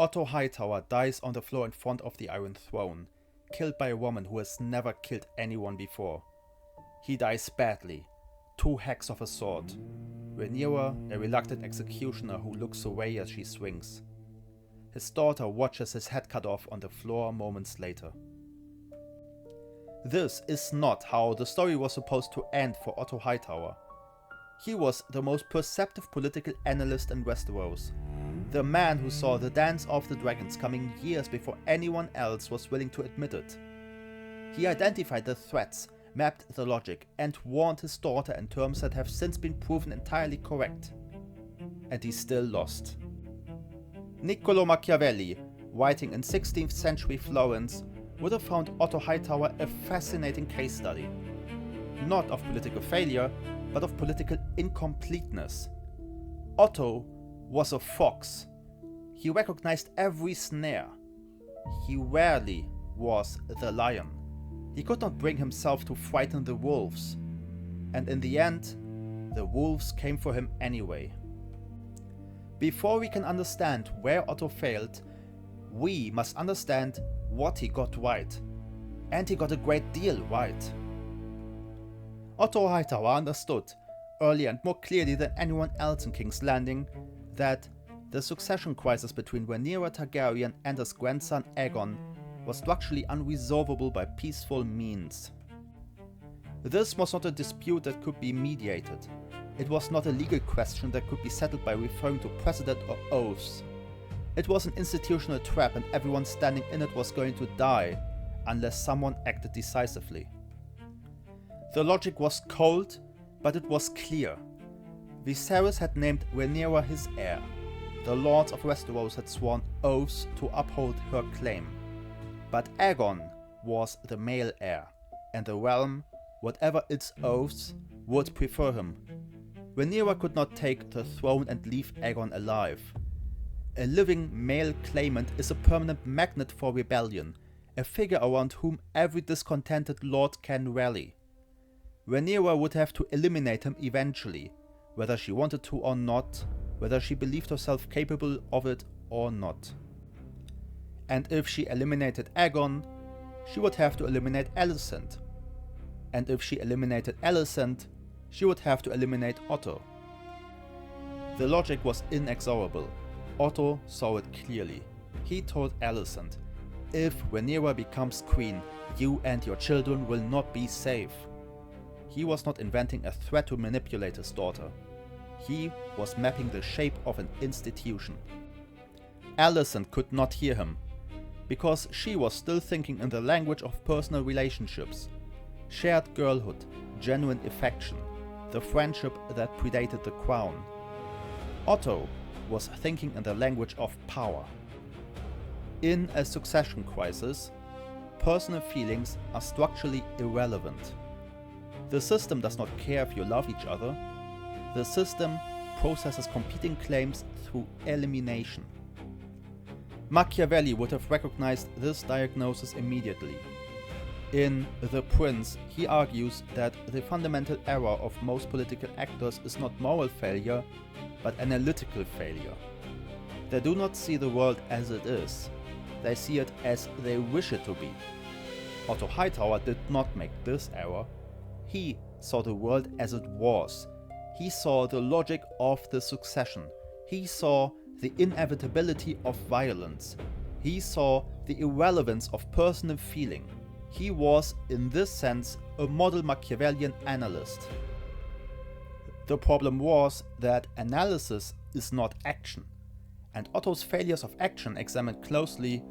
Otto Hightower dies on the floor in front of the Iron Throne, killed by a woman who has never killed anyone before. He dies badly, 2 hacks of a sword. Rhaenyra, a reluctant executioner who looks away as she swings. His daughter watches his head cut off on the floor moments later. This is not how the story was supposed to end for Otto Hightower. He was the most perceptive political analyst in Westeros, the man who saw the Dance of the Dragons coming years before anyone else was willing to admit it. He identified the threats, mapped the logic, and warned his daughter in terms that have since been proven entirely correct. And he still lost. Niccolo Machiavelli, writing in 16th century Florence, would have found Otto Hightower a fascinating case study. Not of political failure, but of political incompleteness. Otto was a fox. He recognized every snare. He rarely was the lion. He could not bring himself to frighten the wolves. And in the end, the wolves came for him anyway. Before we can understand where Otto failed, we must understand what he got right. And he got a great deal right. Otto Hightower understood, earlier and more clearly than anyone else in King's Landing, that the succession crisis between Rhaenyra Targaryen and his grandson Aegon was structurally unresolvable by peaceful means. This was not a dispute that could be mediated. It was not a legal question that could be settled by referring to precedent or oaths. It was an institutional trap, and everyone standing in it was going to die unless someone acted decisively. The logic was cold, but it was clear. Viserys had named Rhaenyra his heir. The lords of Westeros had sworn oaths to uphold her claim. But Aegon was the male heir, and the realm, whatever its oaths, would prefer him. Rhaenyra could not take the throne and leave Aegon alive. A living male claimant is a permanent magnet for rebellion, a figure around whom every discontented lord can rally. Rhaenyra would have to eliminate him eventually, whether she wanted to or not, whether she believed herself capable of it or not. And if she eliminated Aegon, she would have to eliminate Alicent. And if she eliminated Alicent, she would have to eliminate Otto. The logic was inexorable. Otto saw it clearly. He told Alicent, "If Rhaenyra becomes queen, you and your children will not be safe." He was not inventing a threat to manipulate his daughter. He was mapping the shape of an institution. Alicent could not hear him, because she was still thinking in the language of personal relationships. Shared girlhood, genuine affection, the friendship that predated the crown. Otto was thinking in the language of power. In a succession crisis, personal feelings are structurally irrelevant. The system does not care if you love each other. The system processes competing claims through elimination. Machiavelli would have recognized this diagnosis immediately. In The Prince, he argues that the fundamental error of most political actors is not moral failure, but analytical failure. They do not see the world as it is. They see it as they wish it to be. Otto Hightower did not make this error. He saw the world as it was. He saw the logic of the succession. He saw the inevitability of violence. He saw the irrelevance of personal feeling. He was, in this sense, a model Machiavellian analyst. The problem was that analysis is not action, and Otto's failures of action, examined closely,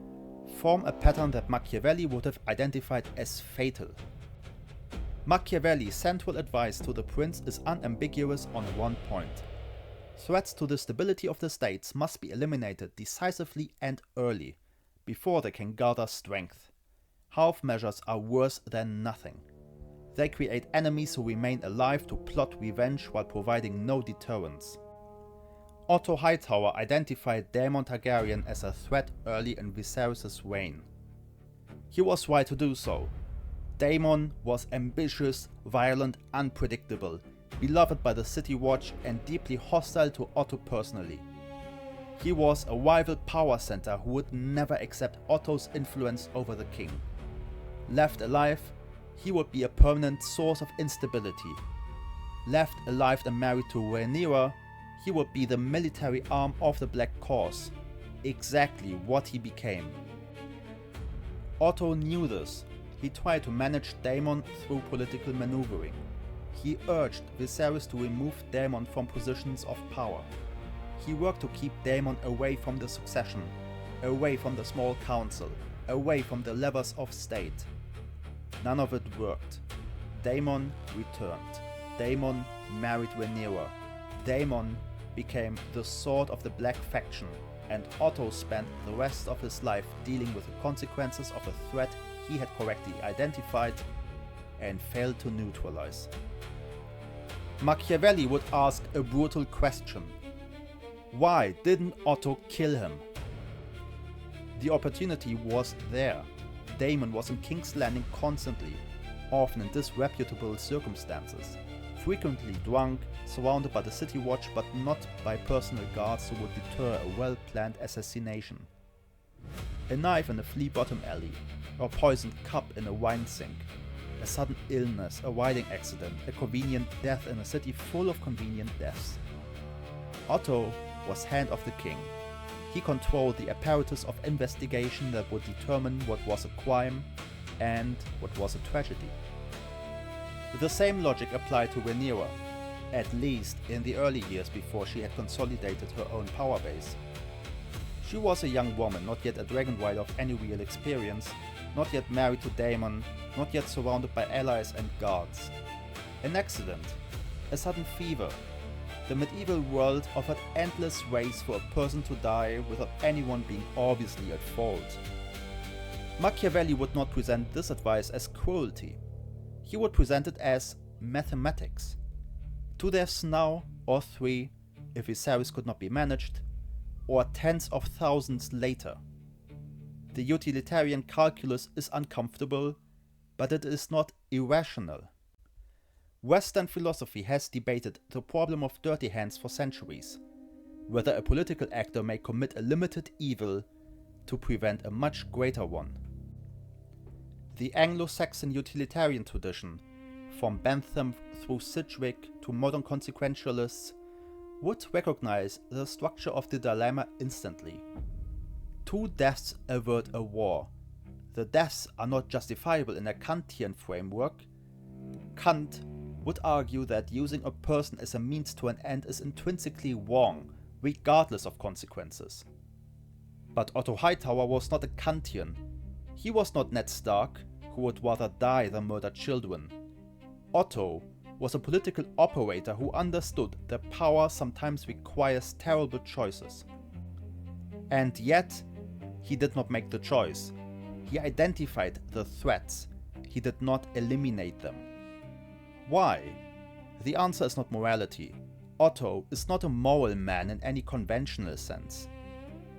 form a pattern that Machiavelli would have identified as fatal. Machiavelli's central advice to the prince is unambiguous on one point. Threats to the stability of the states must be eliminated decisively and early, before they can gather strength. Half measures are worse than nothing. They create enemies who remain alive to plot revenge while providing no deterrence. Otto Hightower identified Daemon Targaryen as a threat early in Viserys' reign. He was right to do so. Daemon was ambitious, violent, unpredictable, beloved by the City Watch and deeply hostile to Otto personally. He was a rival power center who would never accept Otto's influence over the king. Left alive, he would be a permanent source of instability. Left alive and married to Rhaenyra, he would be the military arm of the Black Cause, exactly what he became. Otto knew this. He tried to manage Daemon through political maneuvering. He urged Viserys to remove Daemon from positions of power. He worked to keep Daemon away from the succession, away from the small council, away from the levers of state. None of it worked. Daemon returned. Daemon married Rhaenyra. Daemon became the sword of the Black faction, and Otto spent the rest of his life dealing with the consequences of a threat he had correctly identified and failed to neutralize. Machiavelli would ask a brutal question. Why didn't Otto kill him? The opportunity was there. Daemon was in King's Landing constantly, often in disreputable circumstances, frequently drunk, surrounded by the city watch but not by personal guards who would deter a well-planned assassination. A knife in a flea-bottom alley, or a poisoned cup in a wine sink, a sudden illness, a riding accident, a convenient death in a city full of convenient deaths. Otto was hand of the king. He controlled the apparatus of investigation that would determine what was a crime and what was a tragedy. The same logic applied to Rhaenyra, at least in the early years before she had consolidated her own power base. She was a young woman, not yet a dragon rider of any real experience, not yet married to Daemon, not yet surrounded by allies and guards. An accident, a sudden fever. The medieval world offered endless ways for a person to die without anyone being obviously at fault. Machiavelli would not present this advice as cruelty. He would present it as mathematics. 2 deaths now, or 3, if Viserys could not be managed, or tens of thousands later. The utilitarian calculus is uncomfortable, but it is not irrational. Western philosophy has debated the problem of dirty hands for centuries, whether a political actor may commit a limited evil to prevent a much greater one. The Anglo-Saxon utilitarian tradition, from Bentham through Sidgwick to modern consequentialists, would recognize the structure of the dilemma instantly. 2 deaths avert a war. The deaths are not justifiable in a Kantian framework. Kant would argue that using a person as a means to an end is intrinsically wrong, regardless of consequences. But Otto Hightower was not a Kantian. He was not Ned Stark, who would rather die than murder children. Otto was a political operator who understood that power sometimes requires terrible choices. And yet, he did not make the choice. He identified the threats. He did not eliminate them. Why? The answer is not morality. Otto is not a moral man in any conventional sense.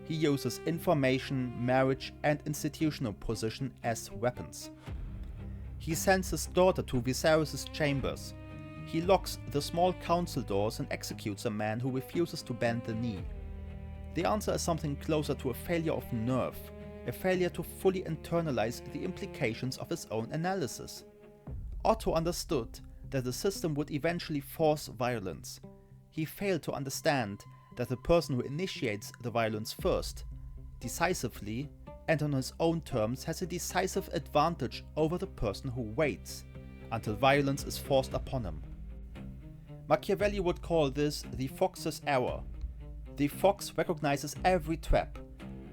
He uses information, marriage, and institutional position as weapons. He sends his daughter to Viserys' chambers. He locks the small council doors and executes a man who refuses to bend the knee. The answer is something closer to a failure of nerve, a failure to fully internalize the implications of his own analysis. Otto understood that the system would eventually force violence. He failed to understand that the person who initiates the violence first, decisively and on his own terms, has a decisive advantage over the person who waits until violence is forced upon him. Machiavelli would call this the fox's error. The fox recognizes every trap,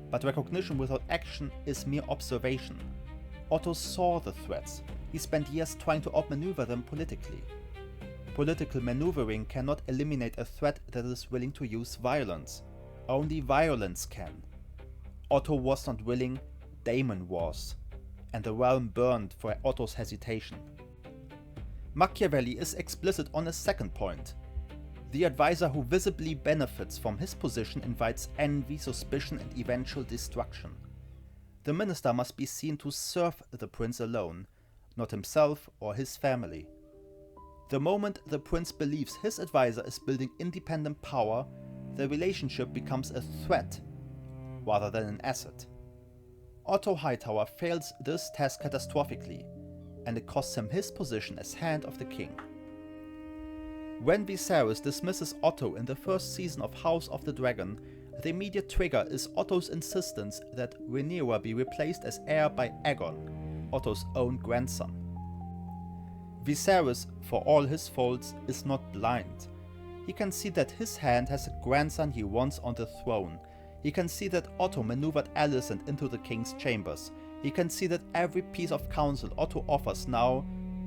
but recognition without action is mere observation. Otto saw the threats. He spent years trying to outmaneuver them politically. Political maneuvering cannot eliminate a threat that is willing to use violence. Only violence can. Otto was not willing, Daemon was, and the realm burned for Otto's hesitation. Machiavelli is explicit on a second point. The advisor who visibly benefits from his position invites envy, suspicion, and eventual destruction. The minister must be seen to serve the prince alone, not himself or his family. The moment the prince believes his advisor is building independent power, the relationship becomes a threat rather than an asset. Otto Hightower fails this task catastrophically, and it costs him his position as Hand of the King. When Viserys dismisses Otto in the first season of House of the Dragon, the immediate trigger is Otto's insistence that Rhaenyra be replaced as heir by Aegon, Otto's own grandson. Viserys, for all his faults, is not blind. He can see that his hand has a grandson he wants on the throne. He can see that Otto maneuvered Alicent into the king's chambers. He can see that every piece of counsel Otto offers now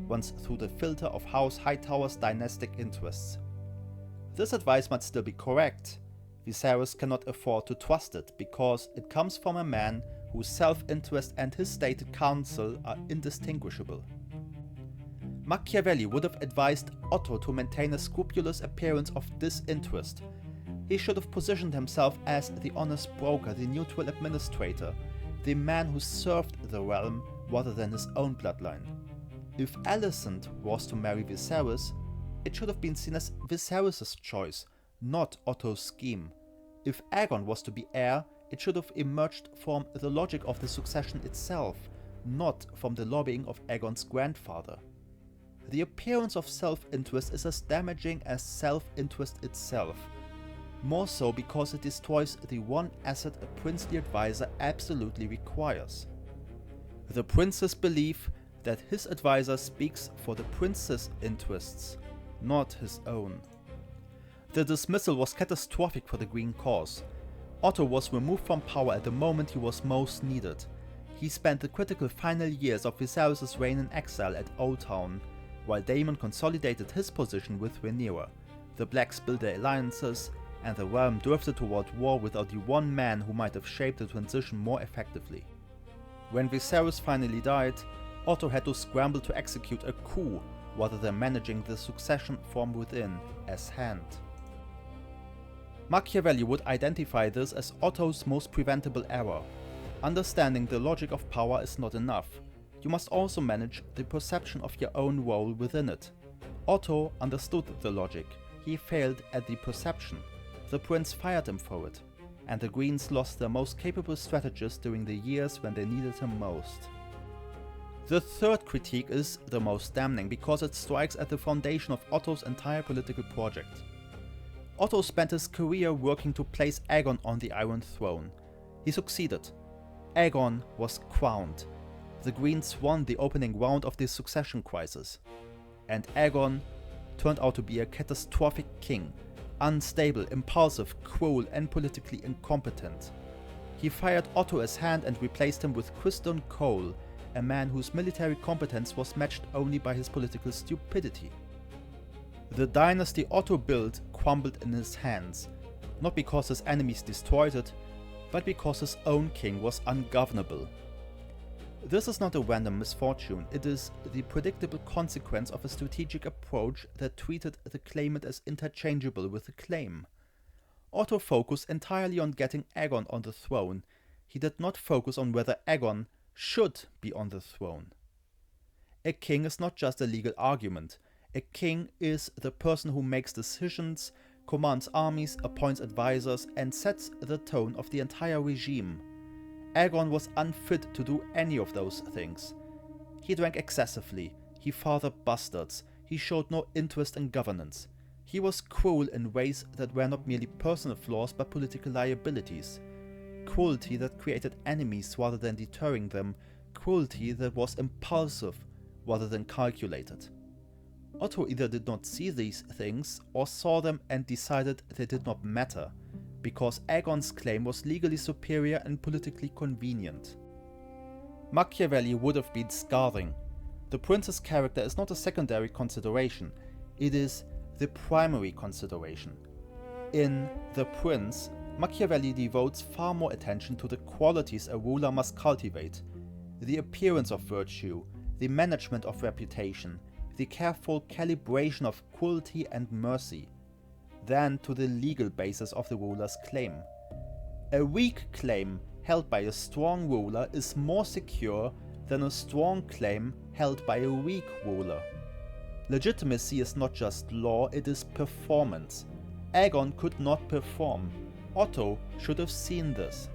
runs through the filter of House Hightower's dynastic interests. This advice might still be correct. Viserys cannot afford to trust it because it comes from a man whose self-interest and his stated counsel are indistinguishable. Machiavelli would have advised Otto to maintain a scrupulous appearance of disinterest. He should have positioned himself as the honest broker, the neutral administrator, the man who served the realm rather than his own bloodline. If Alicent was to marry Viserys, it should have been seen as Viserys' choice, not Otto's scheme. If Aegon was to be heir, it should have emerged from the logic of the succession itself, not from the lobbying of Aegon's grandfather. The appearance of self-interest is as damaging as self-interest itself, more so because it destroys the one asset a princely advisor absolutely requires: the prince's belief that his advisor speaks for the prince's interests, not his own. The dismissal was catastrophic for the Green Cause. Otto was removed from power at the moment he was most needed. He spent the critical final years of Viserys' reign in exile at Old Town, while Daemon consolidated his position with Rhaenyra. The Blacks built their alliances, and the realm drifted toward war without the one man who might have shaped the transition more effectively. When Viserys finally died, Otto had to scramble to execute a coup rather than managing the succession from within as Hand. Machiavelli would identify this as Otto's most preventable error. Understanding the logic of power is not enough. You must also manage the perception of your own role within it. Otto understood the logic. He failed at the perception. The prince fired him for it, and the Greens lost their most capable strategist during the years when they needed him most. The third critique is the most damning because it strikes at the foundation of Otto's entire political project. Otto spent his career working to place Aegon on the Iron Throne. He succeeded. Aegon was crowned. The Greens won the opening round of the succession crisis. And Aegon turned out to be a catastrophic king, unstable, impulsive, cruel, and politically incompetent. He fired Otto as Hand and replaced him with Criston Cole, a man whose military competence was matched only by his political stupidity. The dynasty Otto built crumbled in his hands, not because his enemies destroyed it, but because his own king was ungovernable. This is not a random misfortune, it is the predictable consequence of a strategic approach that treated the claimant as interchangeable with the claim. Otto focused entirely on getting Aegon on the throne. He did not focus on whether Aegon should be on the throne. A king is not just a legal argument. A king is the person who makes decisions, commands armies, appoints advisors, and sets the tone of the entire regime. Aegon was unfit to do any of those things. He drank excessively, he fathered bastards, he showed no interest in governance. He was cruel in ways that were not merely personal flaws but political liabilities. Cruelty that created enemies rather than deterring them, cruelty that was impulsive rather than calculated. Otto either did not see these things or saw them and decided they did not matter, because Aegon's claim was legally superior and politically convenient. Machiavelli would have been scathing. The prince's character is not a secondary consideration, it is the primary consideration. In The Prince, Machiavelli devotes far more attention to the qualities a ruler must cultivate: the appearance of virtue, the management of reputation, the careful calibration of cruelty and mercy, than to the legal basis of the ruler's claim. A weak claim held by a strong ruler is more secure than a strong claim held by a weak ruler. Legitimacy is not just law, it is performance. Aegon could not perform. Otto should have seen this.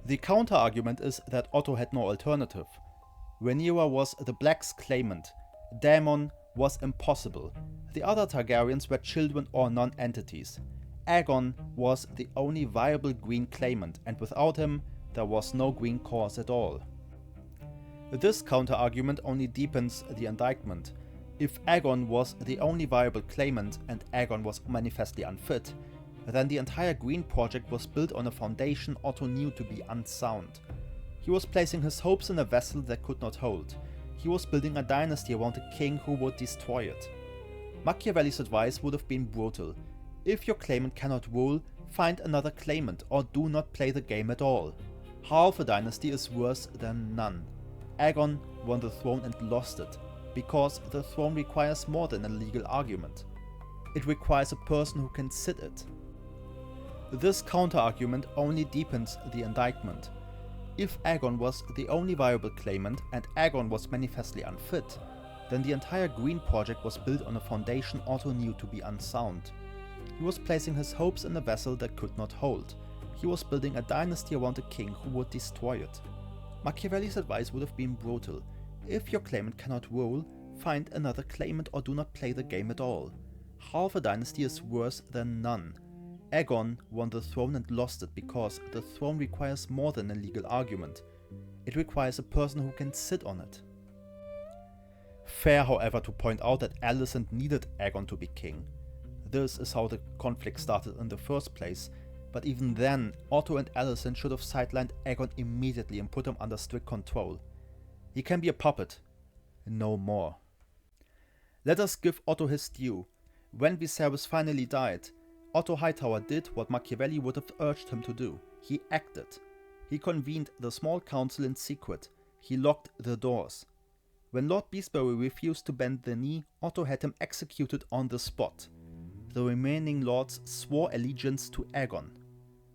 The counter-argument is that Otto had no alternative. Rhaenyra was the Black's claimant. Daemon was impossible. The other Targaryens were children or non-entities. Aegon was the only viable Green claimant, and without him, there was no Green cause at all. This counter-argument only deepens the indictment. If Aegon was the only viable claimant and Aegon was manifestly unfit, then the entire Green project was built on a foundation Otto knew to be unsound. He was placing his hopes in a vessel that could not hold. He was building a dynasty around a king who would destroy it. Machiavelli's advice would have been brutal. If your claimant cannot rule, find another claimant or do not play the game at all. Half a dynasty is worse than none. Aegon won the throne and lost it, because the throne requires more than a legal argument. It requires a person who can sit it. This counter-argument only deepens the indictment. If Aegon was the only viable claimant and Aegon was manifestly unfit, then the entire Green project was built on a foundation Otto knew to be unsound. He was placing his hopes in a vessel that could not hold. He was building a dynasty around a king who would destroy it. Machiavelli's advice would have been brutal. If your claimant cannot rule, find another claimant or do not play the game at all. Half a dynasty is worse than none. Aegon won the throne and lost it because the throne requires more than a legal argument. It requires a person who can sit on it. Fair, however, to point out that Alicent needed Aegon to be king. This is how the conflict started in the first place, but even then, Otto and Alicent should have sidelined Aegon immediately and put him under strict control. He can be a puppet, no more. Let us give Otto his due. When Viserys finally died, Otto Hightower did what Machiavelli would have urged him to do. He acted. He convened the small council in secret. He locked the doors. When Lord Beesbury refused to bend the knee, Otto had him executed on the spot. The remaining lords swore allegiance to Aegon.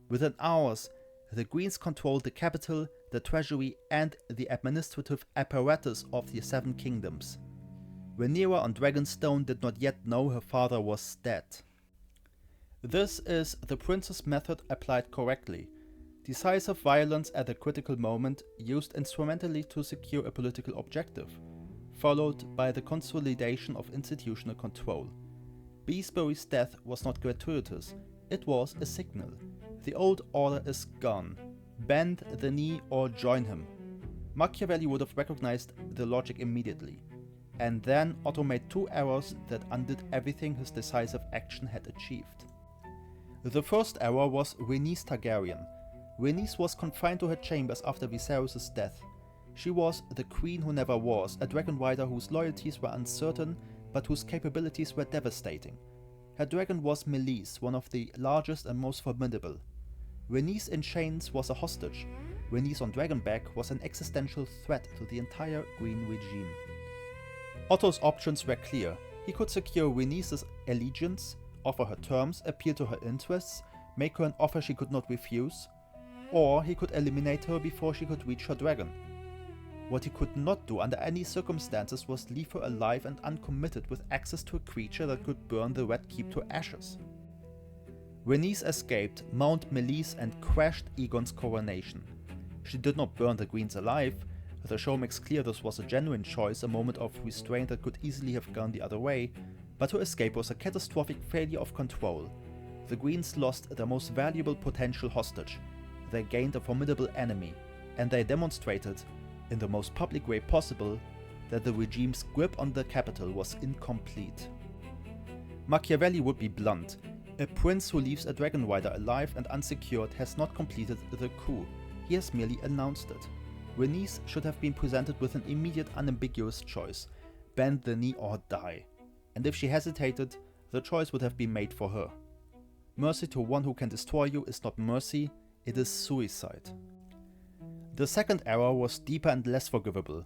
Within hours, the Greens controlled the capital, the treasury, and the administrative apparatus of the Seven Kingdoms. Rhaenyra on Dragonstone did not yet know her father was dead. This is the prince's method applied correctly. Decisive violence at a critical moment, used instrumentally to secure a political objective, followed by the consolidation of institutional control. Beesbury's death was not gratuitous, it was a signal. The old order is gone. Bend the knee or join him. Machiavelli would have recognized the logic immediately. And then Otto made two errors that undid everything his decisive action had achieved. The first error was Rhaenys Targaryen. Rhaenys was confined to her chambers after Viserys' death. She was the queen who never was, a dragon rider whose loyalties were uncertain, but whose capabilities were devastating. Her dragon was Meleys, one of the largest and most formidable. Rhaenys in chains was a hostage. Rhaenys on dragonback was an existential threat to the entire Green regime. Otto's options were clear. He could secure Rhaenys' allegiance, offer her terms, appeal to her interests, make her an offer she could not refuse, or he could eliminate her before she could reach her dragon. What he could not do under any circumstances was leave her alive and uncommitted with access to a creature that could burn the Red Keep to ashes. Rhaenys escaped Mount Meleys and crashed Aegon's coronation. She did not burn the Greens alive. The show makes clear this was a genuine choice, a moment of restraint that could easily have gone the other way, but her escape was a catastrophic failure of control. The Greens lost their most valuable potential hostage. They gained a formidable enemy, and they demonstrated, in the most public way possible, that the regime's grip on the capital was incomplete. Machiavelli would be blunt. A prince who leaves a dragon rider alive and unsecured has not completed the coup. He has merely announced it. Rhaenys should have been presented with an immediate, unambiguous choice: bend the knee or die. And if she hesitated, the choice would have been made for her. Mercy to one who can destroy you is not mercy, it is suicide. The second error was deeper and less forgivable.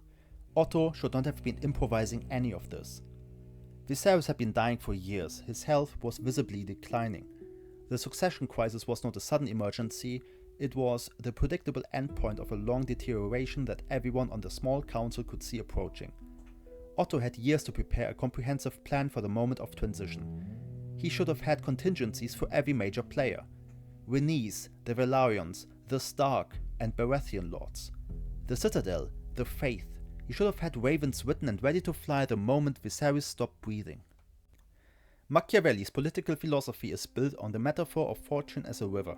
Otto should not have been improvising any of this. Viserys had been dying for years, his health was visibly declining. The succession crisis was not a sudden emergency, it was the predictable endpoint of a long deterioration that everyone on the small council could see approaching. Otto had years to prepare a comprehensive plan for the moment of transition. He should have had contingencies for every major player. Rhaenys, the Velaryons, the Stark and Baratheon lords. The Citadel, the Faith. He should have had ravens written and ready to fly the moment Viserys stopped breathing. Machiavelli's political philosophy is built on the metaphor of fortune as a river.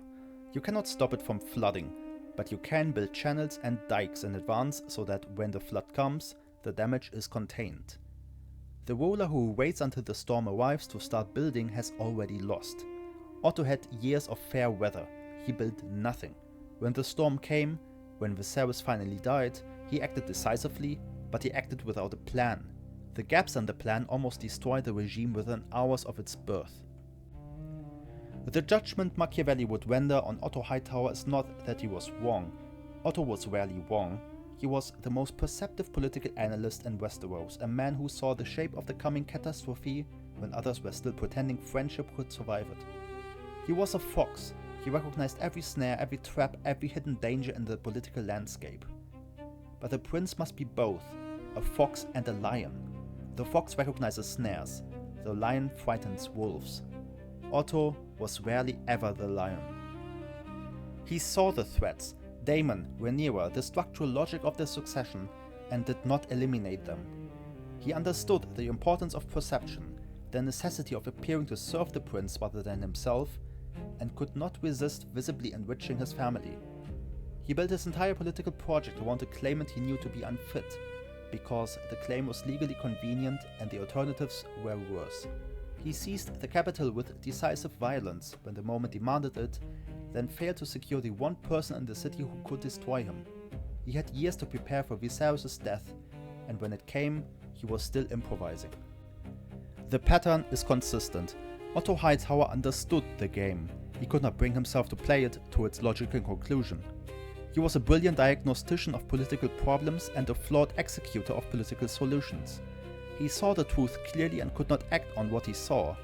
You cannot stop it from flooding, but you can build channels and dikes in advance so that when the flood comes, the damage is contained. The ruler who waits until the storm arrives to start building has already lost. Otto had years of fair weather. He built nothing. When the storm came, when Viserys finally died, he acted decisively, but he acted without a plan. The gaps in the plan almost destroyed the regime within hours of its birth. The judgment Machiavelli would render on Otto Hightower is not that he was wrong. Otto was rarely wrong. He was the most perceptive political analyst in Westeros, a man who saw the shape of the coming catastrophe when others were still pretending friendship could survive it. He was a fox. He recognized every snare, every trap, every hidden danger in the political landscape. But a prince must be both, a fox and a lion. The fox recognizes snares, the lion frightens wolves. Otto was rarely ever the lion. He saw the threats, Daemon, Rhaenyra, the structural logic of their succession, and did not eliminate them. He understood the importance of perception, the necessity of appearing to serve the prince rather than himself, and could not resist visibly enriching his family. He built his entire political project around a claimant he knew to be unfit, because the claim was legally convenient and the alternatives were worse. He seized the capital with decisive violence when the moment demanded it, then failed to secure the one person in the city who could destroy him. He had years to prepare for Viserys' death, and when it came, he was still improvising. The pattern is consistent. Otto Hightower understood the game. He could not bring himself to play it to its logical conclusion. He was a brilliant diagnostician of political problems and a flawed executor of political solutions. He saw the truth clearly and could not act on what he saw,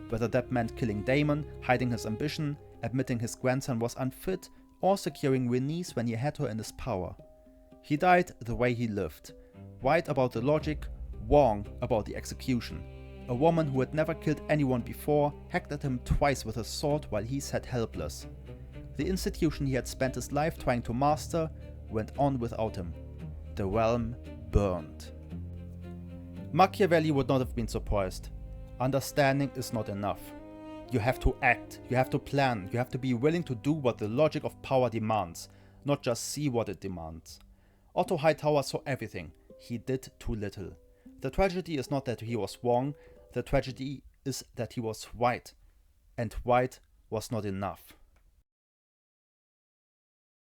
whether that meant killing Daemon, hiding his ambition, admitting his grandson was unfit, or securing Rhaenys when he had her in his power. He died the way he lived, right about the logic, wrong about the execution. A woman who had never killed anyone before hacked at him twice with a sword while he sat helpless. The institution he had spent his life trying to master went on without him. The realm burned. Machiavelli would not have been surprised. Understanding is not enough. You have to act, you have to plan, you have to be willing to do what the logic of power demands, not just see what it demands. Otto Hightower saw everything. He did too little. The tragedy is not that he was wrong, the tragedy is that he was right, and right was not enough.